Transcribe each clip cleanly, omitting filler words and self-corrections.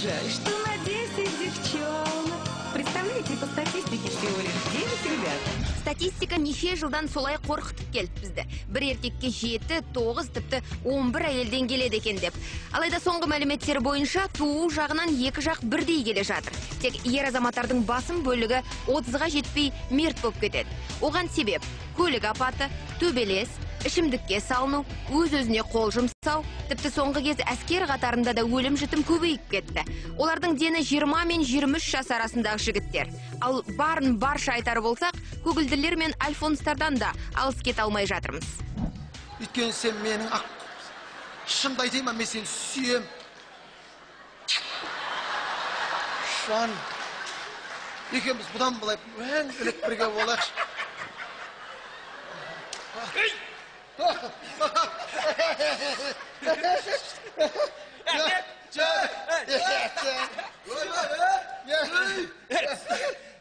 же, что на 10 девчонок. Представляете, по статистике всего лишь 9 ребят. Статистика неше жылдан солай қорқытып келді бізді. Бір еркекке 7, 9, тіпті 11 әйелден келеді екен деп. Алайда соңғы мәліметтер бойынша туу жағынан екі жақ бірдей келе жатыр. Тек ер азаматтардың басым бөлігі 30-ға жетпей мерт болып кетеді. Оған себеп көлік апаты, төбелес, ішімдікке салыну, өз-өзіне қол жұмсау, тіпті соңғы кез әскер қатарында да өлім жітім көбейіп кетті. Олардың дені 20 мен 23 жас арасындағы жігіттер. Ал барын барша айтар болсақ, көгілділер мен альфонстардан да алыс кете алмай жатырмыз. Өйткені сен менің шынды айтайын, мен сені сүйем. Шуан, екеуміз бұдан былай мәңгілік бірге болайықшы.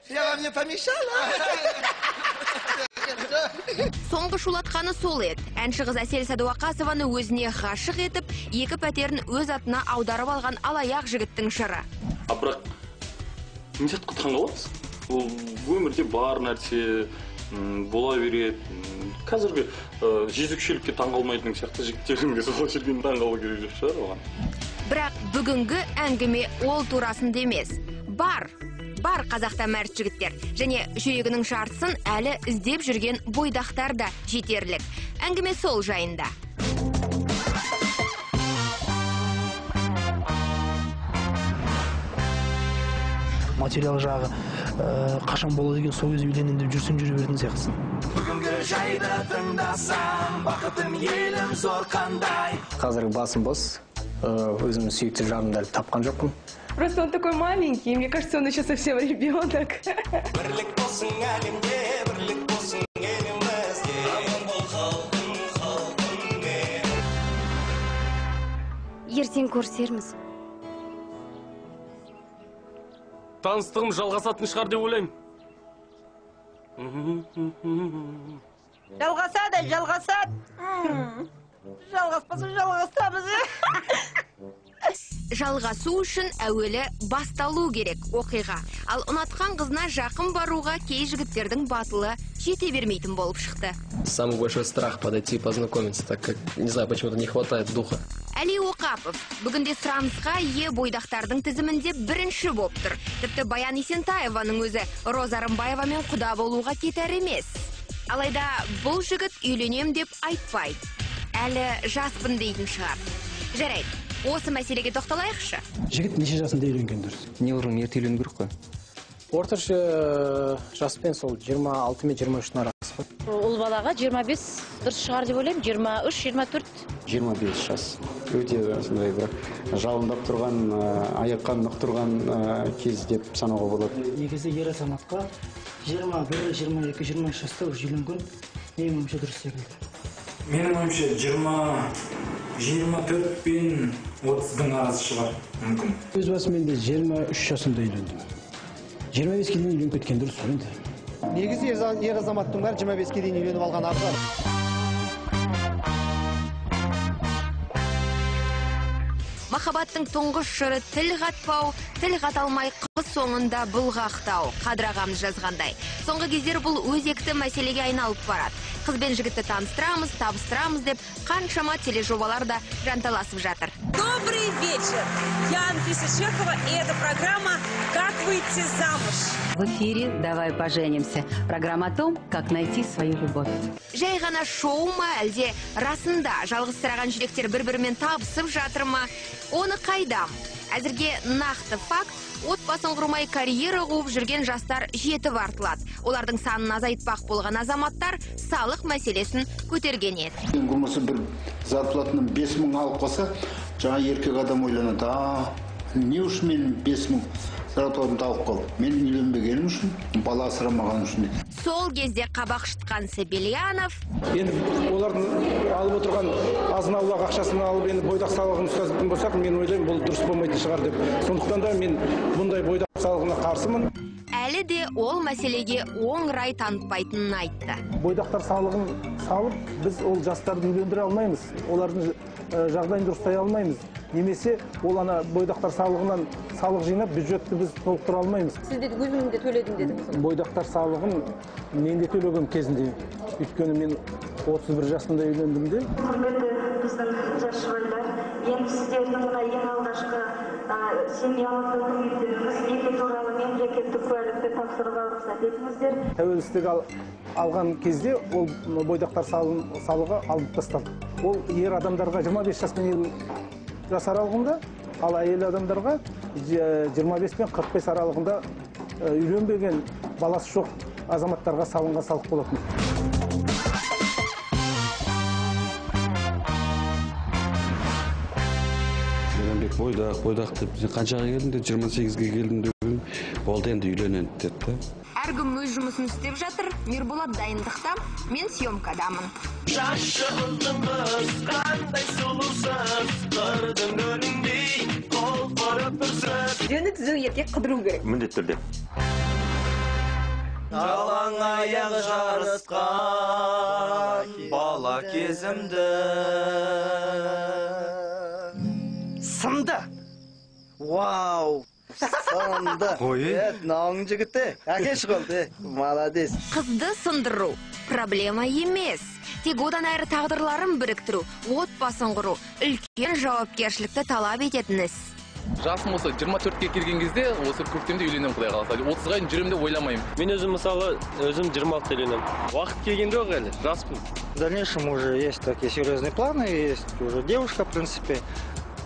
Я вам не помешала? Соңғы шулатқаны сол еді. Әнші қыз Әсел Садуақасованы өзіне ғашық етіп, екі пәтерін өз атына аударып алған алаяқ жігіттің жыры. Бірақ не сәт құтқан қаламыз? Ол өмірде бар нәрсе бола береді. Қазіргі жезөкшелікке таңғалмайтын сияқты жігіттердің де сол жерден таңғалу керек жоқ шығар оған. Бірақ бүгінгі әңгіме ол турасында емес. Бар қазақта мәрт жігіттер. Және жүрегінің жартысын әлі іздеп жүрген бойдақтар да жетерлік. Әңгіме сол жайында. Материал жағы қашан болады деген сол кезде үйленем деп жүрсең жүре беретін сияқтысың. Бүгінгі жайды тыңдасам, бақытым елім зор қандай. Қазіргі басым бос, өзімнің сүйікті жарымдарды тапқан жоқпын. Просто он такой маленький, мне кажется, он еще совсем ребенок. Бірлік болсын әлемде, бірлік болсын елімізде. Аман бол халқым мен. Ертең көрісерміз. Таныстығым жалғасатын шығар деп ойлаймын. Жалғасады. Жалғаспаса жалғастамыз. Жалғасу үшін әуелі басталу керек оқиға. Ал ұнатқан қызына жақын баруға кей жігіттердің батылы жете бермейтін болып шықты. Самый большой страх подойти познакомиться, так как, не знаю, почему-то не хватает духа. Әли Оқапов бүгінде сұранысқа ие бойдақтардың тізімінде бірінші болып тұр. Тіпті Баян Есентаеваның өзі Роза Рымбаевамен құда болуға кетер емес. Алайда бұл жігіт үйленем деп айтпайды. Әлі жаспын дейтін шығар. Жарайды, осы мәселеге тоқталайықшы. Жігіт неше жасында үйленген дұрыс? Неғұрлым ерте үйлену керек қой. Орташа жаспен сол 26 мен 23-ның арасы. Ол балаға 25 дұрыс шығар деп ойлаймын, 23-24. 25 жас. Өте сондай бір жалындап тұрған, аяққа нық тұрған кез деп санауға болады. Негізі ер азаматқа 21, 22, 23 жаста үйленген менің ойымша дұрыс секілді. Менің ойымша 24 пен 30-дың арасы шығар мүмкін. Өз басымен де 23 жасында үйлендім. 25-ке дейін үйленіп кеткен дұрыс енді. Негізі ер азаматтың бәрі 25-ке дейін үйленіп алған абзал. Махаббаттың тұңғыш жыры тіл қатпау, тіл қаталмай қыз соңында бұлғақтау. Қадыр ағамыз жазғандай. Соңғы кездері бұл өзекті мәселеге айналып барады. Қыз бен жігітті таныстырамыз, табыстырамыз деп қаншама тележобалар да жанталасып жатыр. Добрый вечер. Я Анфиса Чехова, и эта программа «Как выйти замуж». В эфире «Давай поженимся». Программа о том, как найти свою любовь. Жай ғана шоу ма, әлде расында жалғызсыраған жүректер бір-бірімен табысып жатыр ма? Оны қайдам? Әзірге нақты факт, отбасын құрмай карьера қуып жүрген жастар жетіп артылады. Олардың санын азайтпақ болған азаматтар салық мәселесін көтерген еді. Болмаса бір зарплатының 5000 алып қалса, жаңа еркек адам ойланады. Не уж мен 5000 зарплатымды алып қал. Мен үйленбегенім үшін, бала асырамаған үшін. Сол кезде қабақ шытқан Сабельянов. Енді олардың алып отырған азын-аулақ ақшасын алып, енді бойдақ салығын ұстайтын болсақ, мен ойлаймын, бұл дұрыс болмайтын шығар деп. Сондықтан да мен бұндай бойдақ салығына қарсымын. Әлі де ол мәселеге оң рай танытпайтынын айтты. Бойдақтар салығын салып, біз ол жастарды үйлендіре алмаймыз. Олардың жағдайын дұрыстай алмаймыз. немесе ол ана бойдақтар салығынан салық жинап бюджетті біз толықтыра алмаймыз. Сіз де өзімде төледім дедіңіз. Бойдақтар салығын мен де төлегем кезінде. Өйткені мен 31 жасында үйлендім де. Біздің жаршыбайлар, енді сіздердің мына ең алғашқы семьялық үкіметтеріміз неке туралы мемлекеттік куәлікті тапсыруға рұқсат етіңіздер. Тәуелсіздік алған кезде ол бойдақтар салығы алынып тасталды. Ол ер адамдарға 25 жастан жас аралығында, ал әйел адамдарға 25 пен 45 аралығында үйленбеген баласы жоқ азаматтарға салынған салық болатын. Бойдақ деп, қаншаға келдім де 28-ге келдім деп, болды енді үйленеді деді. Әркім өз жұмысын істеп жатыр, Мирболат дайындықта, мен съемкадамын. Шашылдыңыз, қандай сұлусыз, қырдың өніңдей, қол қорып тұрсыз. Жөні түзу еркек қыдыру керек. Міндетті түрде. Жалаң аяқ жарысқан бала кезімді. Сынды. Вау! Сынды. Науың жігітті. Әкеш қолды. Молодец. Қызды сындыру проблема емес. Тек одан әрі тағдырларын біріктіру, отбасын құру, үлкен жауапкершілікті талап ететін іс. Жасым осы 24-ке келген кезде, осы көктемде үйленем құдай қаласа. 30-ға жүремін деп ойламаймын. Мен өзім мысалы, өзім 26-та үйленем. Уақыт келген жоқ әлі, жаспын. В дальнейшем уже есть такие серьезные планы, есть уже девушка, в принципе.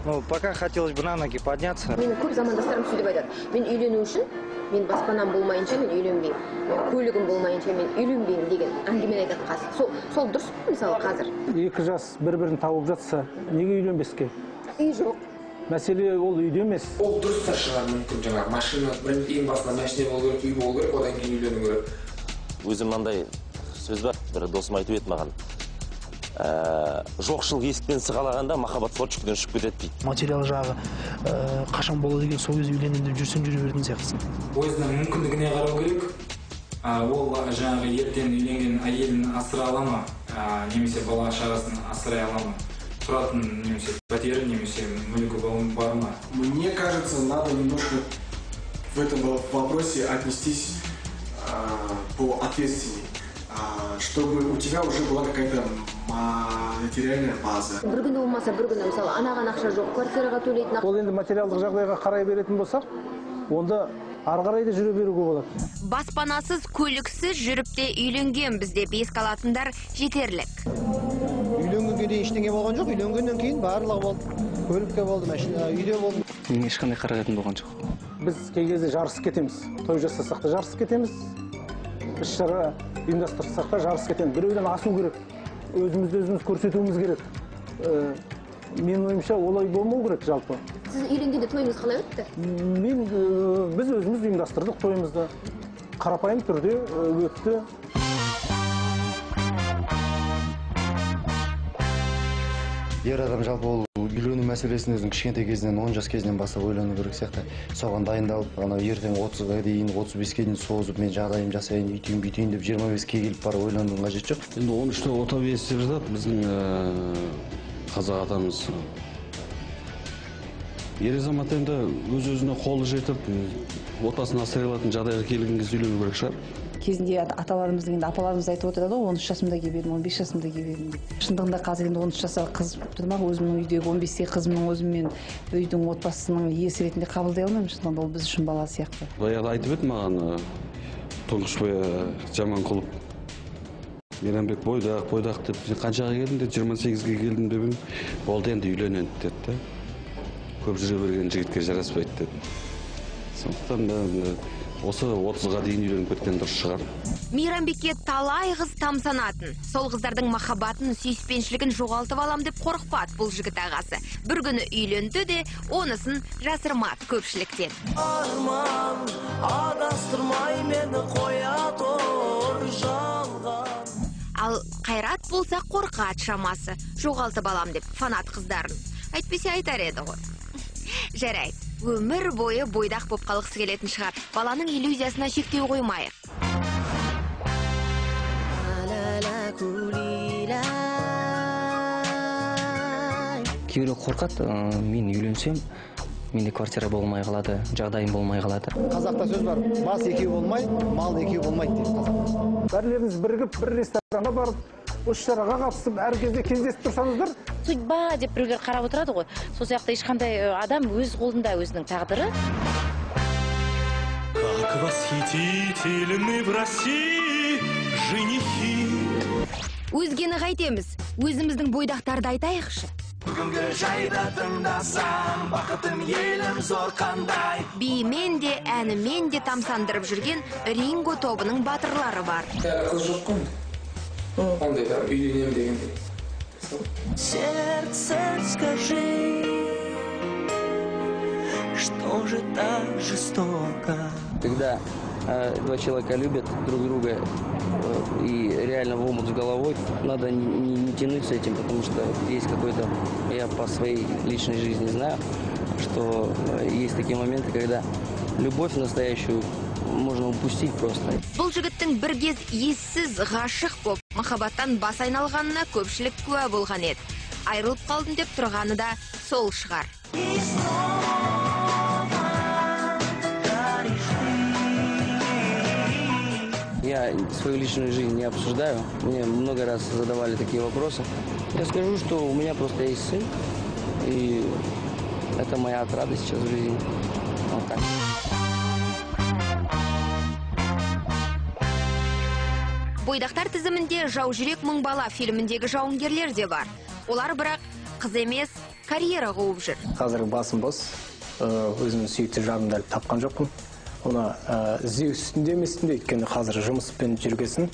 Ну, пока хотелось бы на ноги подняться. Менің көп замандастарым сөйтіп айтады. Мен үйлену үшін, мен баспанам болмайынша мен үйленбеймін. Көлігім болмайынша мен үйленбеймін деген әңгімені айтатын қасы. Сол дұрыс па мысалы қазір? Екі жас бір-бірін тауып жатса, неге үйленбеске? Үй жоқ. Мәселе ол үйде емес. Ол дұрыс та шығар мүмкін жаңағы машина, ең басында машина болу керек, үй болу керек, одан кейін үйлену керек. Өзім мынандай сөз бар, бір досым айтып еді маған. Жоқшылық есіктен сығалағанда махаббат форчуктен ұшып кетеді дейді. Материал жағы қашан болады деген сол кезде үйленем деп жүрсең жүре беретін сияқтысың. Өзінің мүмкіндігіне қарау керек. Ол жаңағы ертең үйленген әйелін асыра ала ма, немесе бала шағасын асырай ала ма? Тұратын немесе пәтері, немесе мүлігі бар ма? Мне кажется, надо немножко в этом вопросе отнестись поответственнее, чтобы у тебя уже была какая-то материальная база. Бір күні болмаса бір күні мысалы анаған ақша жоқ, квартираға төлейтін ақша. Ол енді материалдық жағдайға қарай беретін болсақ, онда ары қарай да жүре беруге болады. Баспанасыз, көліксіз жүріп те үйленген бізде бес қалатындар жетерлік. Үйленгенге дейін ештеңе болған жоқ, үйленгеннен кейін барлығы болды. Көлікте болды, машина, үйде болды. Мен ешқандай қаражатым болған жоқ. Біз кей кезде жарысып кетеміз. Той жасасақ та жарысып кетеміз. Іс-шара ұйымдастырсақ та жарысып кетеміз. Біреуден асу керек. Өзімізді өзіміз көрсетуіміз керек. Менің ойымша олай болмау керек жалпы. Сіз үйленгенде тойыңыз қалай өтті? Біз өзіміз ұйымдастырдық тойымызды. Қарапайым түрде өтті. Ер адам жалпы ол үйлену мәселесін өзінің кішкентай кезінен 10 жас кезінен бастап ойлану керек сияқты. Соған дайындалып, ертең 30-ға дейін, 35-ге дейін созып, мен жағдайым жасайын, үйтейін деп 25-ге келіп бара ойланудың қажеті жоқ. Енді 13-те ота бесіп жатады біздің қазақ атамыз. Ер азамат енді өз-өзіне қолы жетіп, отбасын асырай алатын жағдайға келген кезде үйлену керек шығар. Кезінде аталарымыздың енді апаларымыз айтып отырады, 13 жасымда келдім, 15 жасымда келдім деп. Шындығында қазір енді 13 жасар қыз тұрмақ, өзімнің үйдегі 15-те қызымның өзіммен үйдің отбасының иесі ретінде қабылдай алмаймын. Шындығында ол біз үшін бала сияқты. Баяғыда айтып еді маған Тұңғышбай Жаманқұлов. Мейрамбек бойдақ деп, қаншаға келдім де 28-ге келдім деп, болды енді үйленеді деді. Көп жүре берген жігітке жараспайды деді. Сондықтан да осы 30-ға дейін үйленіп кеткен дұрыс шығар. Мейрамбекке талай қыз тамсанатын. Сол қыздардың махаббатын, сүйіспеншілігін жоғалтып алам деп қорықпады бұл жігіт ағасы. Бір күні үйленді де, онысын жасырмады көпшіліктен. Арман, адастырмай мені қоя тұр жалған. Ал Қайрат болса қорқады шамасы. Жоғалтып алам деп фанат қыздарын. Әйтпесе айтар еді ғой. Жарайды. Өмір бойы бойдақ боп қалғысы келетін шығар. Баланың иллюзиясына шектеу қоймайық. кейбіреу қорқады, мен үйленсем, менде квартира болмай қалады, жағдайым болмай қалады. Қазақта сөз бар, бас екеу болмай, мал екеу болмайды дейді қазақ. Бәрілеріңіз бірігіп бір ресторанға барып, осы шараға қатысып, әр кезде кездесіп тұрсаңыздар. Судьба деп біреулер қарап отырады ғой. Сол сияқты ешқандай адам өз қолында өзінің тағдыры. Как восхитительны в России женихи. Өзгені қайтеміз, өзіміздің бойдақтарды айтайықшы. Бүгінгі жайда тыңдасам, бақытым елім зор қандай. Биімен де, әнімен де тамсандырып жүрген Ринго тобының батырлары бар. Қыз жоқ қой. Ондай там үйленем дегенде. Сердце, скажи, что же так жестоко? Когда два человека любят друг друга и реально в омут с головой, надо не тянуть с этим, потому что есть какой-то, я по своей личной жизни знаю, что есть такие моменты, когда любовь настоящую можно упустить просто. Бұл жігіттің бір кез ессіз ғашық боп, махаббаттан бас айналғанына көпшілік куә болған еді. Айрылып қалдым деп тұрғаны да сол шығар. Я свою личную жизнь не обсуждаю. Мне много раз задавали такие вопросы. Я скажу, что у меня просто есть сын, и это моя отрада сейчас в жизни. Вот так. Бойдақтар тізімінде «Жау жүрек мың бала» фильміндегі жауынгерлер де бар. Олар бірақ қыз емес, карьера қуып жүр. Қазір басым бос, өзімнің сүйікті жарымды әлі тапқан жоқпын. Оны іздеу үстінде емес үстінде, өйткені қазір жұмыспен жүргесін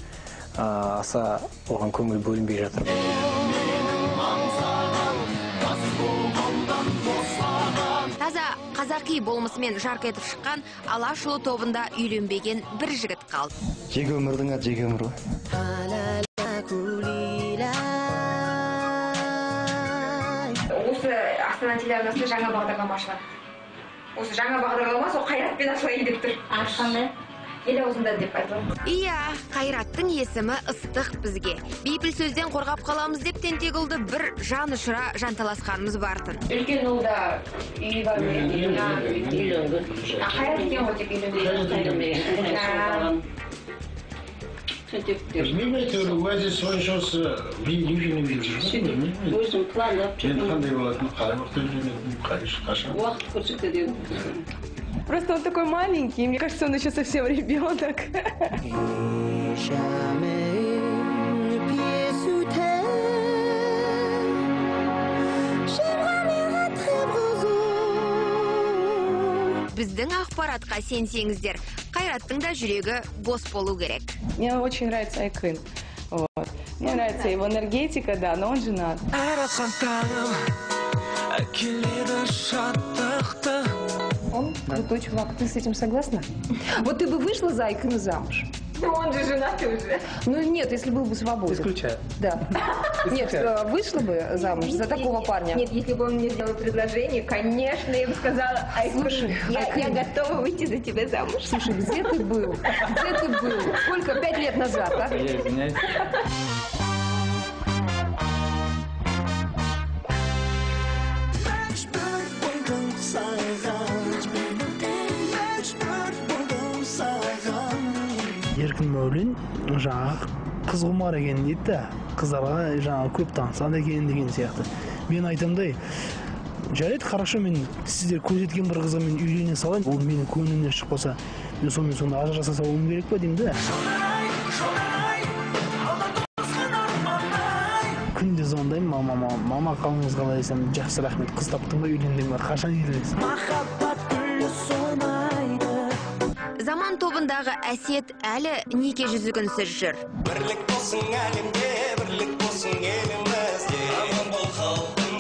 аса оған көңіл бөлінбей жатыр. Таза қазақи болмысымен жарқ етіп шыққан Алашұлы тобында үйленбеген бір жігіт қалды. Жеке өмірдің аты жеке өмір ғой. Осы Астана телеарнасында жаңа бағдарлама ашылады. Осы жаңа бағдарлама сол Қайратпен ашылайын деп тұр. Ашқандай? Ел аузында деп айтылады. Иә, Қайраттың есімі ыстық бізге. Бейпіл сөзден қорғап қаламыз деп тентегілді бір жан ұшыра жанталасқанымыз бартын. Үлкен ұлда үйі бар ма? Үйленген. Қайрат екен ғой тек үйленген. Білмеймін, уәде соншасы үйленуге жүрген. Өзім пландап Енді қандай болатын, қай уақытта үйленетін, қашан? уақыт көрсетеді. Просто он такой маленький, мне кажется, он еще совсем ребенок. Біздің ақпаратқа сенсеңіздер, Қайраттың да жүрегі бос болу керек. Мне очень нравится Айкын. Вот. Мне нравится его энергетика, да, но он женат. Он крутой чувак. Ты с этим согласна? Вот ты бы вышла за Айкына замуж? Ну он же женатый уже. Ну нет, если был бы свободен. Исключаю. Да. Нет, вышла бы замуж за такого парня? Нет, если бы он мне сделал предложение, конечно, я бы сказала, Слушай, я готова выйти за тебя замуж. Слушай, где ты был? Где ты был? Сколько? 5 лет назад, а? Я извиняюсь. Еркін Мәулен жаңағы қыз құмар екен дейді да, қыздарға жаңағы көп танысады екен деген сияқты. Мен айтамдай, жарайды, хорошо, мен сіздер көрсеткен бір қызға мен үйлене салайын, ол менің көңілімнен шықпаса, мен сонымен сонда ажыраса салуым керек па деймін да. Күнде звондаймын, мама қалыңыз қалай десем, жақсы рахмет, қыз таптың ба, үйлендің ба, қашан үйленесің? Заман тобындағы Әсет әлі неке жүзігінсіз жүр. Бірлік болсын әлемде, бірлік болсын елімізде. Аман бол халқым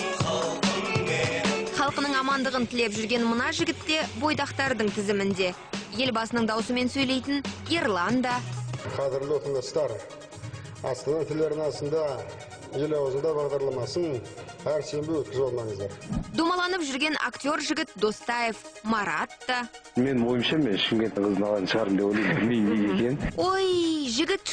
менің. Халқының амандығын тілеп жүрген мына жігітте бойдақтардың тізімінде. Елбасының даусымен сөйлейтін Ерлан да. Қадірлі отандастар, Астана телеарнасында ел аузында бағдарламасын әр сенбі өткізіп алмаңыздар. Домаланып жүрген актер жігіт Достаев Марат та. Мен ойымша, мен Шымкенттің қызын алайын шығарым деп ойлаймын, білмеймін неге екен. Ой, жігіт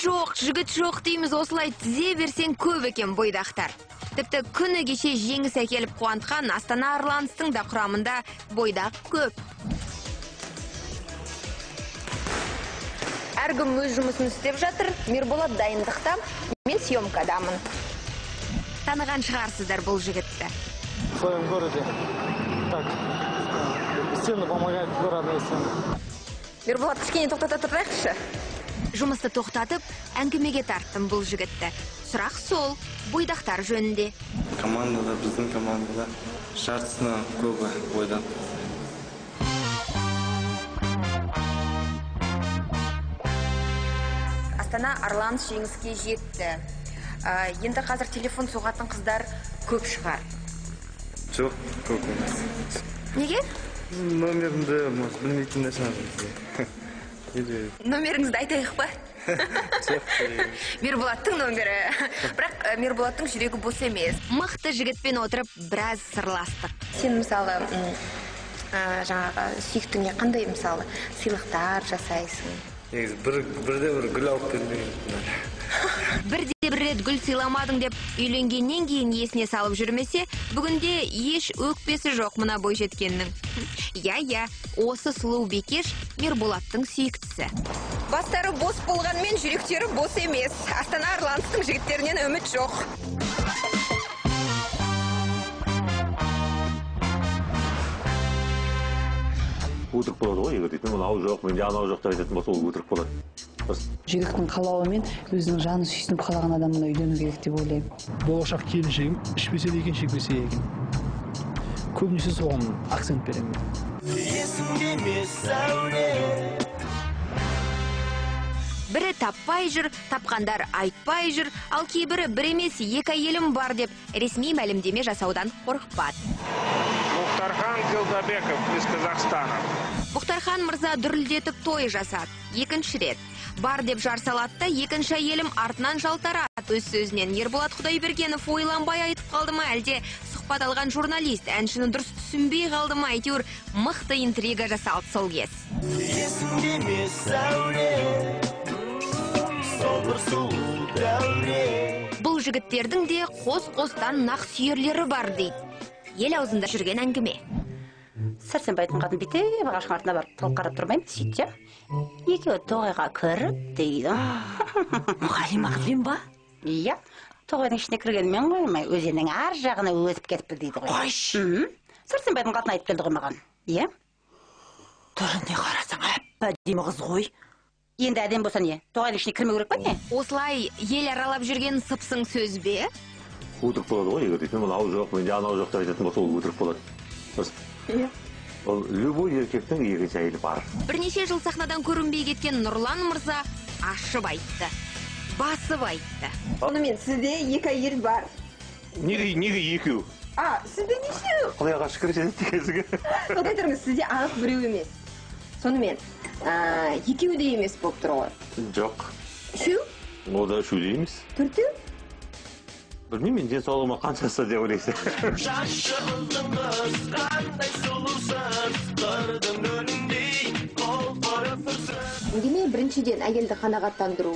жоқ дейміз, осылай тізе берсең көп екен бойдақтар. Тіпті күні кеше жеңіс әкеліп қуантқан Астана Арланстың да құрамында бойдақ көп. Әркім өз жұмысын істеп жатыр, Мирболат дайындықта, мен съемкадамын. Таныған шығарсыздар бұл жігітті. В своем городе. Так, сцена помогает, родная сцена. Мирболат, кішкене тоқтата тұрайықшы. Жұмысты тоқтатып, әңгімеге тарттым бұл жігітті. Сұрақ сол, бойдақтар жөнінде. Командада, біздің командада жартысына көбі бойдақ. Астана Арланс жеңіске жетті. Енді қазір телефон соғатын қыздар көп шығар. Жоқ, көп емес. Неге? Номерімді білмейтін нәрсе. Номеріңізді айтайық па? Мирболаттың номері. Бірақ Мирболаттың жүрегі бос емес. Мықты жігітпен отырып, біраз сырластық. Сен мысалы, жаңағы сүйіктіңе қандай мысалы сыйлықтар жасайсың? Бірде-бір гүл алып бермеймін. Бірде-бір рет гүл сыйламадың деп үйленгеннен кейін есіне салып жүрмесе, бүгінде еш өкпесі жоқ мына бойжеткеннің. Я, осы сұлу бекеш Мирболаттың сүйіктісі. Бастары бос болғанмен жүректері бос емес. Астана Арланстың жігіттерінен үміт жоқ. Өтірік болады ғой, егер дейтін, анау жоқ, менде анау жоқ деп айтатын болса, ол өтірік болады. Жігіттің қалауымен өзінің жаны сүйсініп қалаған адамына үйлену керек деп ойлаймын. Болашақ келіншегім ішпесе де екен, шекпесе екен. Көбінесе соған акцент беремін. Бірі таппай жүр, тапқандар айтпай жүр, ал кейбірі бір емес екі әйелім бар деп ресми мәлімдеме жасаудан қорықпады. Мұхтархан Дилдабеков из Казахстана. Мұхтархан мырза дүрілдетіп той жасады. Екінші рет. Бар деп жар салатта, екінші әйелім артынан жалтарады. Өз сөзінен Ерболат Құдайбергенов ойланбай айтып қалды ма, әлде сұхбат алған журналист әншіні дұрыс түсінбей қалды ма, әйтеуір мықты интрига жасалды сол кез. Бұл жігіттердің де қос-қостан нақ сүйерлері бар дейді. Ел аузында жүрген әңгіме. Сәрсенбайдың қатын бүйтіп ағаштың артына барып тыл қарап тұрмаймын, сөйтсе, екеуі тоғайға кіріп дейді. Мұғалима қызбен ба? Иә, тоғайдың ішіне кіргенмен қоймай, өзеннің ар жағына өтіп кетіпті дейді ғой. Қойш! Сәрсенбайдың қатын айтып келді ғой маған. Иә? Түріне қарасаң, әдемі қыз ғой. Енді әдем болса не? Тоғайдың ішіне кірмеу керек па не? Осылай ел аралап жүрген сыпсың сөз бе? Өтірік болады ғой, егер дейтін, анау жоқ, менде анау жоқ деп айтатын болса, ол өтірік болады. Ол любой еркектің екінші әйелі бар. Бірнеше жыл сахнадан көрінбей кеткен Нұрлан мырза ашып айтты. Басып айтты. Онымен сізде екі әйел бар. Неге екеу? Сізде нешеу? Құдайға шүкір жетеді дегенсіге. Тоқтай тұрыңыз, сізде анық біреу емес. Сонымен, екеу де емес болып тұр ғой. Жоқ. Үшеу? Ол да үшеу де емес. Төртеу? Білмеймін, мен денсаулығыма қаншасы деп ойлайсың. Демек, біріншіден әйелді қанағаттандыру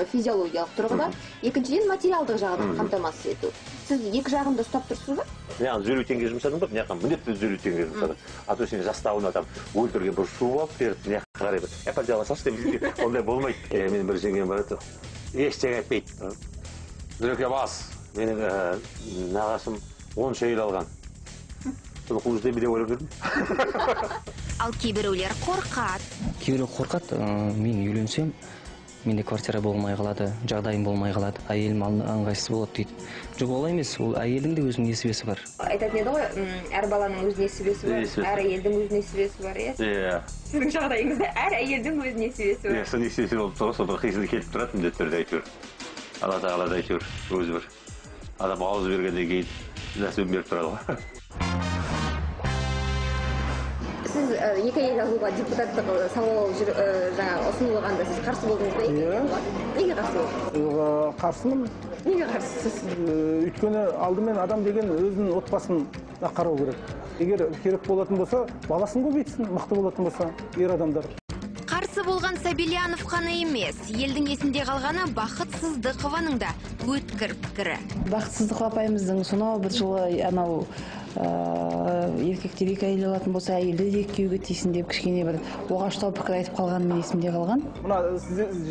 физиологиялық тұрғыда, екіншіден материалдық жағынан қамтамасыз ету. Сіз екі жағында ұстап тұрсыз ба? Мен 50 теңге жұмсадым ба, мына міндетті 50 теңге жұмсадым. А то сен жастауына там өлтірген бір су алып беріп, мына қарай бір. Пәлде аласаш деп, ондай болмайды. Мен бір жеңгем бар еді. Ештеңе айтпайды. Жүрекке бас. Менің нағашым 10 әйел алған. Соны қуыздай бір де ойлап жүрдім. Ал кейбіреулер қорқады. Кейбіреу қорқады, мен үйленсем, менде квартира болмай қалады, жағдайым болмай қалады, әйелім ыңғайсыз болады дейді. Жоқ, олай емес, ол әйелдің де өзінің несібесі бар. Айтатын еді ғой, әр баланың өз несібесі бар, әр әйелдің өз несібесі бар, иә? Сіздің жағдайыңызда әр әйелдің өз несібесі бар. Сол несібесі болып тұр, содан қисыны келіп тұрады, міндетті түрде әйтеуір. Алла тағала әйтеуір, өзі бір. Адам ауыз бергеннен кейін нәсібін беріп тұрады ғой. Сіз екі әйел алуға депутаттық сауал ұсынылғанда сіз қарсы болдыңыз ба? Неге қарсы болдыңыз? Қарсымын. Неге қарсысыз? Өйткені алдымен адам деген өзінің отбасын қарау керек. Егер керек болатын болса, баласын көбейтсін, мықты болатын болса, ер адамдар. Қарсы болған Сабильянов қана емес, елдің есінде қалғаны Бақыт Сыздықованың да өткір пікірі. Бақыт Сыздықова апайымыздың сонау бір жылы анау еркектер 2 әйел алатын болса, әйелді де 2 күйеуге тисін деп кішкене бір оғаштау пікір айтып қалған мен есімде қалған. Мына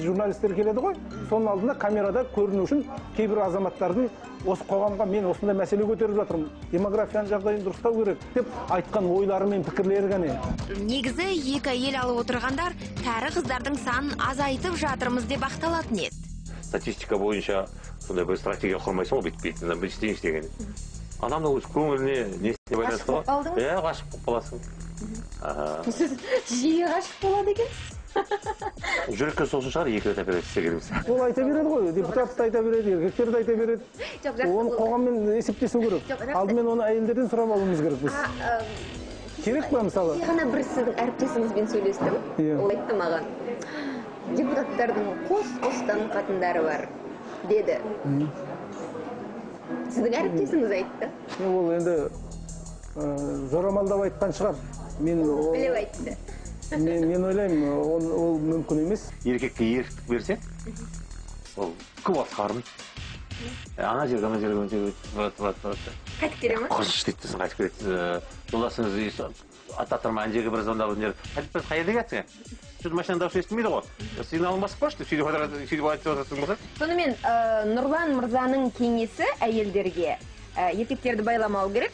журналистер келеді ғой, соның алдында камерада көріну үшін кейбір азаматтардың осы қоғамға мен осындай мәселе көтеріп жатырмын, демографияның жағдайын дұрыстау керек деп айтқан ойлары мен пікірлері ғана. Негізі 2 әйел алып отырғандар кәрі қыздардың санын азайтып жатырмыз деп ақталатын еді. Статистика бойынша сондай бір стратегия құрмайсың ғой, бүйтпейді, бір істейміз деген. Адамның өз көңіліне, несіне байланысты ғой? Иә, ғашық болып қаласың. Сіз жиі ғашық болады екенсіз? Жүрекке соғсын шығар, 2 рет операция істегеніміз. Ол айта береді ғой, депутат айта береді, еркектер де айта береді. Оны қоғаммен есептесу керек. Алдымен оны әйелдерден сұрап алуымыз керек біз. Керек па мысалы? Ғана бір сіздің әріптесіңізбен сөйлестім. Ол айтты маған. Депутаттардың қос-қостан қатындары бар, деді. Сіздің әріптесіңіз айтты. Ол енді жорамалдап айтқан шығар. Біліп айтты. Мен ойлаймын, ол мүмкін емес. Еркекке еркектік берсе, ол көп атқарын. Ана жерге, қайтып келе ма? Қоршыш дейттісің, қайтып келеді. Жолдасыңыз аттаттырма, ана жерге бір звондап өтінер. Қайтып қай жерге кетсің? Что-то машина дауысы естілмейді ғой. Сигналын басып қойшы, сөйтіп айтып отырсың болса. Сонымен Нұрлан мырзаның кеңесі әйелдерге еркектерді байламау керек,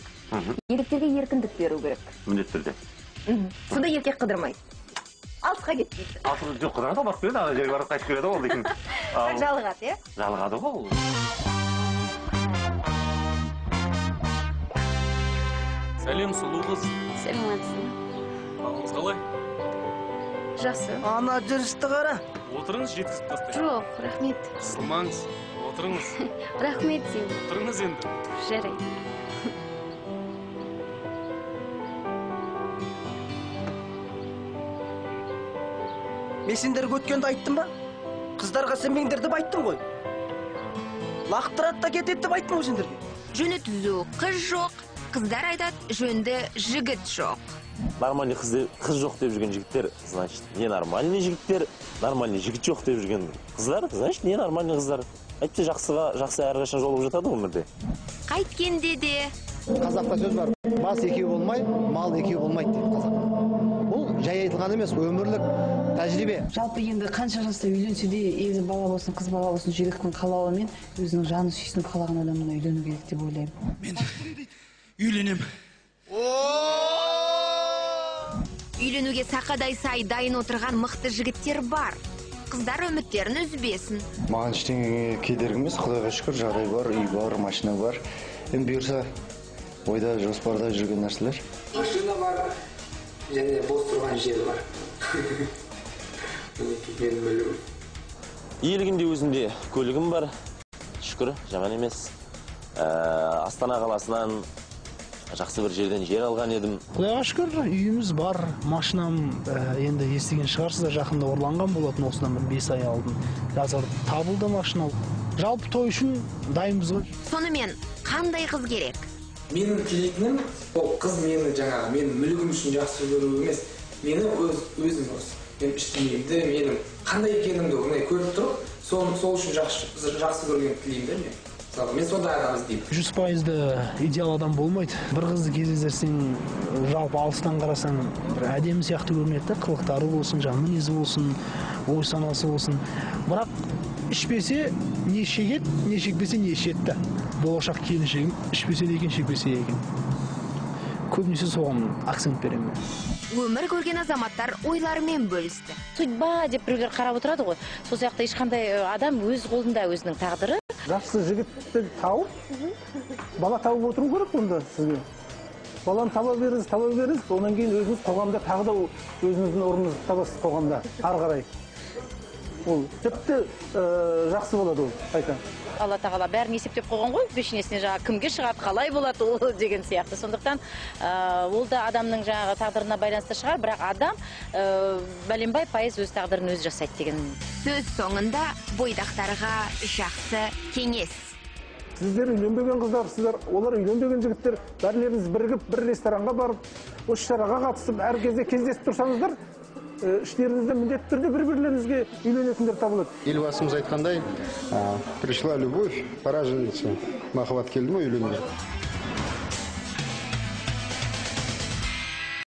еркектерге еркіндік беру керек. Міндетті түрде. Сонда еркек қыдырмайды. Алысқа кетпейді. Алысқа жоқ, қыдырады, барып келеді, ана жерге барып қайтып келеді ол дейтін. Жалығады, иә? Жалығады ғой. Сәлем, сұлу қыз. Сәлеметсің. Қалыңыз қалай? Жақсы. Ана жүрісті қара. Отырыңыз, жеткізіп тастайын. Жоқ, рахмет. Сылмаңыз, отырыңыз. Рахмет сен. Отырыңыз енді. Жарайды. Мен сендерге өткенді айттым ба? Қыздарға сенбеңдер деп айттым ғой. Лақтырады да кетеді деп айттым ғой сендерге. Жөні түзу қыз жоқ, қыздар айтады, жөнді жігіт жоқ. Нормальный қыз жоқ деп жүрген жігіттер, значит, не нормальный жігіттер, нормальный жігіт жоқ деп жүрген қыздар, значит, не нормальный қыздар. Әйтпесе жақсы әрқашан жолығып жатады өмірде. Қайткенде де Қазақта сөз бар, бас 2 болмай, мал 2 болмайды дейді қазақ. Бұл жай айтылған емес, өмірлік тәжірибе. Жалпы енді қанша жаста үйленсе де, егер бала болсын, қыз бала болсын, жүректің қалауымен өзінің жаны сүйсініп қалаған адамына үйлену керек деп ойлаймын. Мен үйленем. Үйленуге сақадай сай дайын отырған мықты жігіттер бар. Қыздар үміттерін үзбесін. Маған ештеңеге кедергі емес, Құдайға шүкір, жағдай бар, үй бар, машина бар. Енді бұйырса, ойда жоспарда жүрген нәрселер. Машина бар, және бос тұрған жер бар. Менің бөлігім. Иелігінде өзінде көлігім бар, шүкір, жаман емес. Астана қаласынан жақсы бір жерден жер алған едім. Құдайға шүкір, үйіміз бар, машинам енді естіген шығарсыздар, жақында ұрланған болатын, осыдан бір 5 ай алдын. Қазір табылды машина. Жалпы той үшін дайынбыз ғой. Сонымен, қандай қыз керек? Менің тілейтінім, ол қыз мені жаңағы, менің мүлігім үшін жақсы көру емес, мені өзім осы. Мен іштімеймді, менің қандай екенімді көріп тұрып, сол үшін жақсы көрген тілеймді мен. Мен сондай адам іздеймін. 100% идеал адам болмайды. Бір қызды кездесерсең, жалпы алыстан қарасаң, бір әдемі сияқты көрінеді, қылықтары болсын, мінезі болсын, ой санасы болсын. Бірақ ішпесе не шегет, не шекпесе не ішетті. Болашақ келіншегім ішпесе де екен, шекпесе екен. Көбінесе соған акцент беремін. Өмір көрген азаматтар ойларымен бөлісті. Судьба деп біреулер қарап отырады ғой. Сол сияқты ешқандай адам өз қолында өзінің тағдыры. Жақсы жігітті тауып, бала тауып отыру керек онда сізге. Баланы таба беріңіз, онан кейін өзіңіз қоғамда тағы да өзіңіздің орныңызды табасыз қоғамда, ары қарай. Ол тіпті жақсы болады ол, айтам. Алла тағала бәрін есептеп қойған ғой, пешенесіне жаңа кімге шығады, қалай болады ол деген сияқты. Сондықтан ол да адамның жаңағы тағдырына байланысты шығар, бірақ адам бәленбай пайыз өз тағдырын өзі жасайды деген. Сөз соңында бойдақтарға жақсы кеңес. Сіздер үйленбеген қыздарсыздар, олар үйленбеген жігіттер, бәрлеріңіз бірігіп бір ресторанға барып, осы шараға қатысып, әр кезде кездесіп тұрсаңыздар, іштеріңізде міндетті түрде бір-бірлеріңізге үйленетіндер табылады. Елбасымыз айтқандай, пришла любовь, пора жениться. Махаббат келді ме үйлену керек.